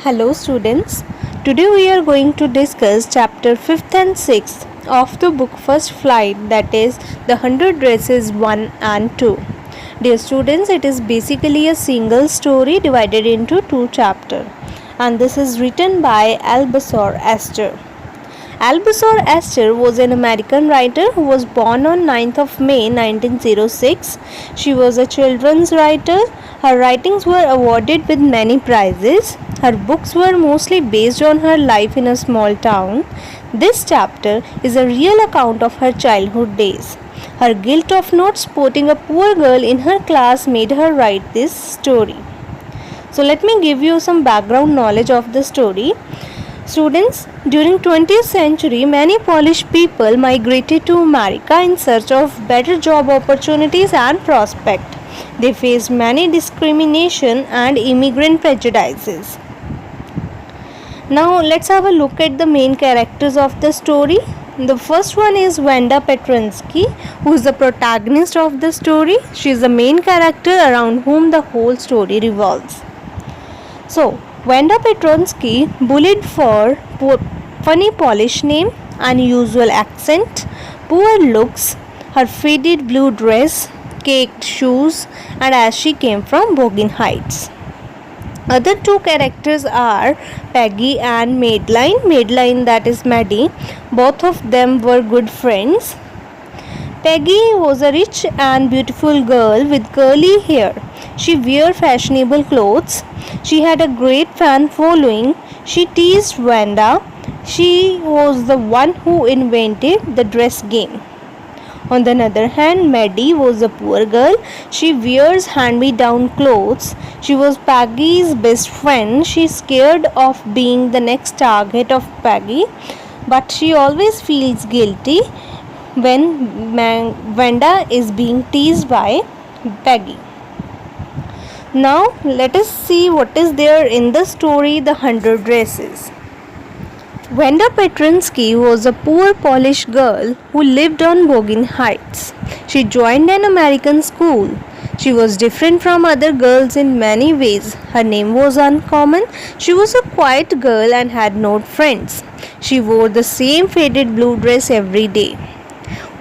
Hello students. Today we are going to discuss chapter 5th and 6th of the book First Flight, that is the 100 Dresses 1 and 2. Dear students, it is basically a single story divided into two chapters, and this is written by Albassor Esther. Albassor Esther was an American writer who was born on 9th of May 1906. She was a children's writer. Her writings were awarded with many prizes. Her books were mostly based on her life in a small town. This chapter is a real account of her childhood days. Her guilt of not supporting a poor girl in her class made her write this story. So let me give you some background knowledge of the story. Students, during 20th century, many Polish people migrated to America in search of better job opportunities and prospect. They faced many discrimination and immigrant prejudices. Now let's have a look at the main characters of the story. The first one is Wanda Petronsky, who is the protagonist of the story. She is the main character around whom the whole story revolves. So, Wanda Petronsky, bullied for funny Polish name, unusual accent, poor looks, her faded blue dress, caked shoes, and as she came from Bogan Heights. Other two characters are Peggy and Madeline. Madeline, that is Maddie. Both of them were good friends. Peggy was a rich and beautiful girl with curly hair. She wore fashionable clothes. She had a great fan following. She teased Wanda. She was the one who invented the dress game. On the other hand, Maddie was a poor girl. She wears hand-me-down clothes. She was Peggy's best friend. She's scared of being the next target of Peggy, but she always feels guilty when Wanda is being teased by Peggy. Now let us see what is there in the story The 100 Dresses. Wanda Petronsky was a poor Polish girl who lived on Bogan Heights. She joined an American school. She was different from other girls in many ways. Her name was uncommon. She was a quiet girl and had no friends. She wore the same faded blue dress every day.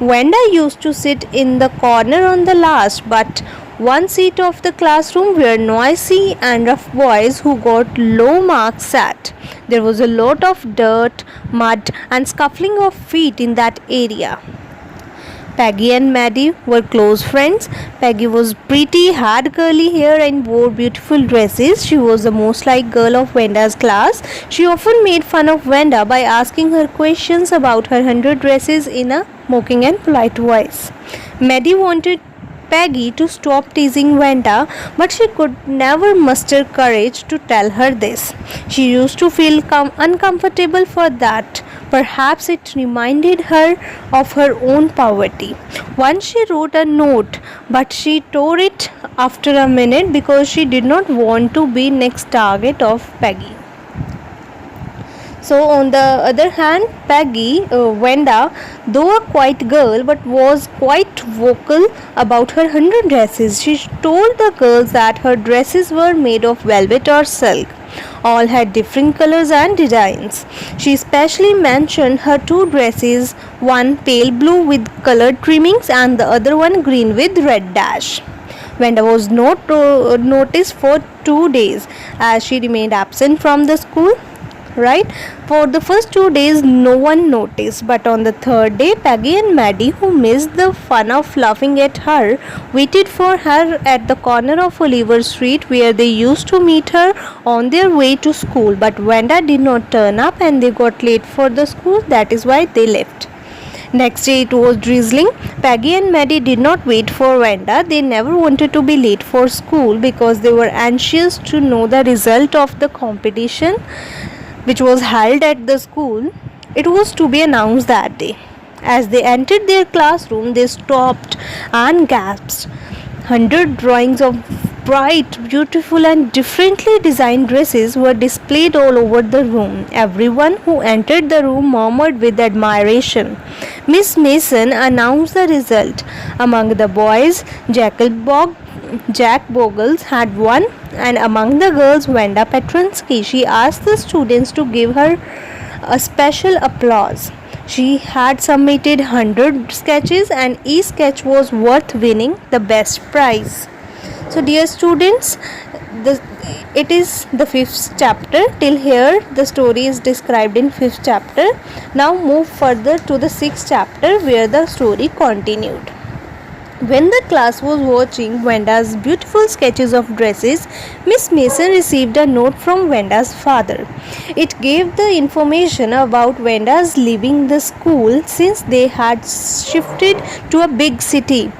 Wanda used to sit in the corner on the last but one seat of the classroom where noisy and rough boys who got low marks sat. There was a lot of dirt, mud, and scuffling of feet in that area. Peggy and Maddie were close friends. Peggy was pretty, had curly hair, and wore beautiful dresses. She was the most liked girl of Wanda's class. She often made fun of Wanda by asking her questions about her 100 dresses in a mocking and polite voice. Maddie wanted Peggy to stop teasing Wanda, but she could never muster courage to tell her this. She used to feel uncomfortable for that. Perhaps it reminded her of her own poverty. Once she wrote a note, but she tore it after a minute because she did not want to be next target of Peggy. So on the other hand, Wanda, though a quiet girl but was quite vocal about her 100 dresses. She told the girls that her dresses were made of velvet or silk. All had different colors and designs. She especially mentioned her two dresses, one pale blue with colored trimmings and the other one green with red dash. Wanda was not noticed for 2 days as she remained absent from the school. Right? For the first 2 days, no one noticed, but on the third day, Peggy and Maddie, who missed the fun of laughing at her, waited for her at the corner of Oliver Street where they used to meet her on their way to school. But Wanda did not turn up and they got late for the school. That is why they left. Next day it was drizzling. Peggy and Maddie did not wait for Wanda. They never wanted to be late for school because they were anxious to know the result of the competition which was held at the school. It was to be announced that day. As they entered their classroom, they stopped and gasped. 100 drawings of bright, beautiful, and differently designed dresses were displayed all over the room. Everyone who entered the room murmured with admiration. Miss Mason announced the result. Among the boys, Jacob Jack Bogles had won, and among the girls, Wanda Petrinsky. She asked the students to give her a special applause. She had submitted 100 sketches, and each sketch was worth winning the best prize. So, dear students, it is the 5th chapter. Till here, the story is described in 5th chapter. Now, move further to the 6th chapter, where the story continued. When the class was watching Wenda's beautiful sketches of dresses, Miss Mason received a note from Wenda's father. It gave the information about Wenda's leaving the school since they had shifted to a big city.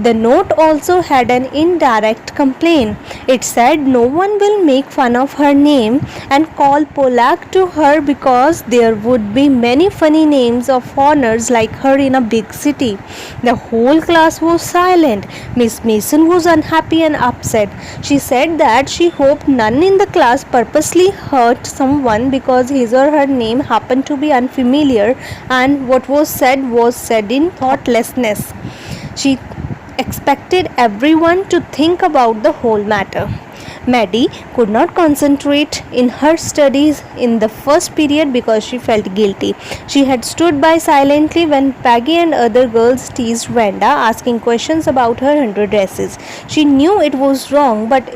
The note also had an indirect complaint. It said no one will make fun of her name and call Polak to her because there would be many funny names of foreigners like her in a big city. The whole class was silent. Miss Mason was unhappy and upset. She said that she hoped none in the class purposely hurt someone because his or her name happened to be unfamiliar, and what was said in thoughtlessness. She expected everyone to think about the whole matter. Maddie could not concentrate in her studies in the first period because she felt guilty. She had stood by silently when Peggy and other girls teased Wanda, asking questions about her 100 dresses. She knew it was wrong, but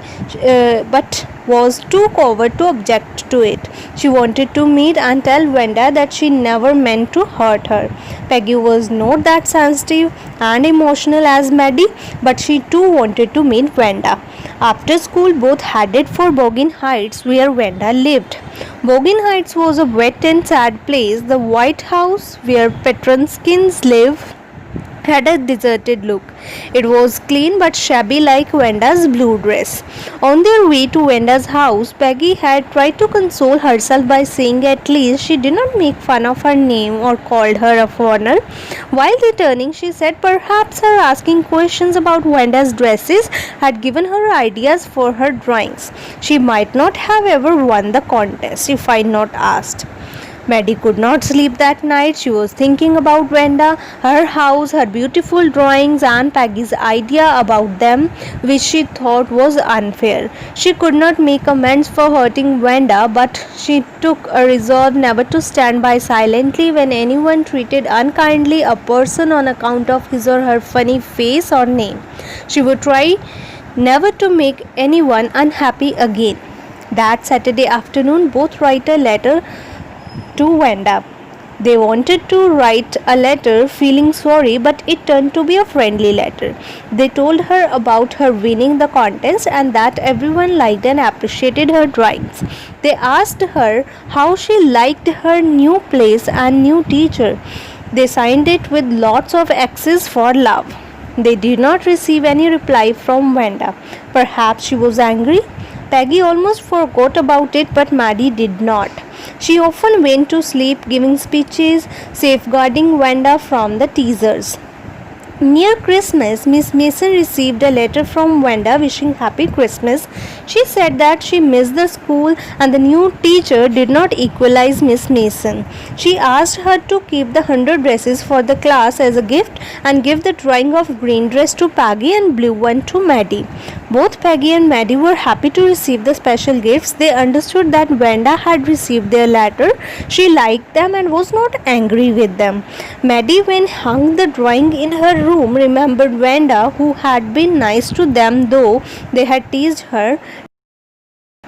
was too coward to object to it. She wanted to meet and tell Wanda that she never meant to hurt her. Peggy was not that sensitive and emotional as Maddie, but she too wanted to meet Wanda. After school, both headed for Boggin Heights, where Wanda lived. Boggin Heights was a wet and sad place. The White House, where Petronskins live, had a deserted look. It was clean but shabby like Wanda's blue dress. On their way to Wanda's house, Peggy had tried to console herself by saying at least she did not make fun of her name or called her a foreigner. While returning, she said perhaps her asking questions about Wanda's dresses had given her ideas for her drawings. She might not have ever won the contest if I had not asked. Maddie could not sleep that night. She was thinking about Wanda, her house, her beautiful drawings, and Peggy's idea about them, which she thought was unfair. She could not make amends for hurting Wanda, but she took a resolve never to stand by silently when anyone treated unkindly a person on account of his or her funny face or name. She would try never to make anyone unhappy again. That Saturday afternoon, both wrote a letter to Wanda. They wanted to write a letter feeling sorry, but it turned to be a friendly letter. They told her about her winning the contest and that everyone liked and appreciated her drawings. They asked her how she liked her new place and new teacher. They signed it with lots of X's for love. They did not receive any reply from Wanda. Perhaps she was angry. Peggy almost forgot about it, but Maddie did not. She often went to sleep giving speeches, safeguarding Wanda from the teasers. Near Christmas, Miss Mason received a letter from Wanda wishing Happy Christmas. She said that she missed the school and the new teacher did not equalize Miss Mason. She asked her to keep the 100 dresses for the class as a gift and give the drawing of green dress to Peggy and blue one to Maddie. Both Peggy and Maddie were happy to receive the special gifts. They understood that Wanda had received their letter. She liked them and was not angry with them. Maddie, when hung the drawing in her room, remembered Wanda, who had been nice to them though they had teased her.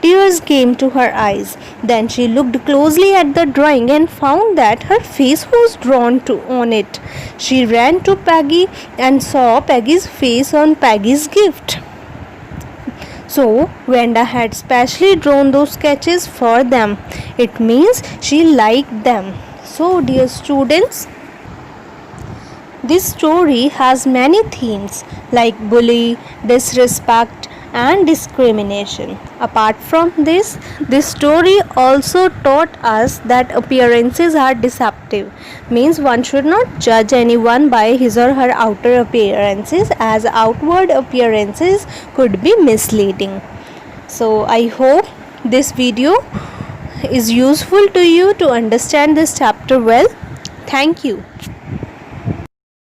Tears came to her eyes. Then she looked closely at the drawing and found that her face was drawn on it. She ran to Peggy and saw Peggy's face on Peggy's gift. So, Wanda had specially drawn those sketches for them. It means she liked them. So, dear students, this story has many themes like bully, disrespect, and discrimination. Apart from this story also taught us that appearances are deceptive. Means one should not judge anyone by his or her outer appearances, as outward appearances could be misleading. So I hope this video is useful to you to understand this chapter well. Thank you.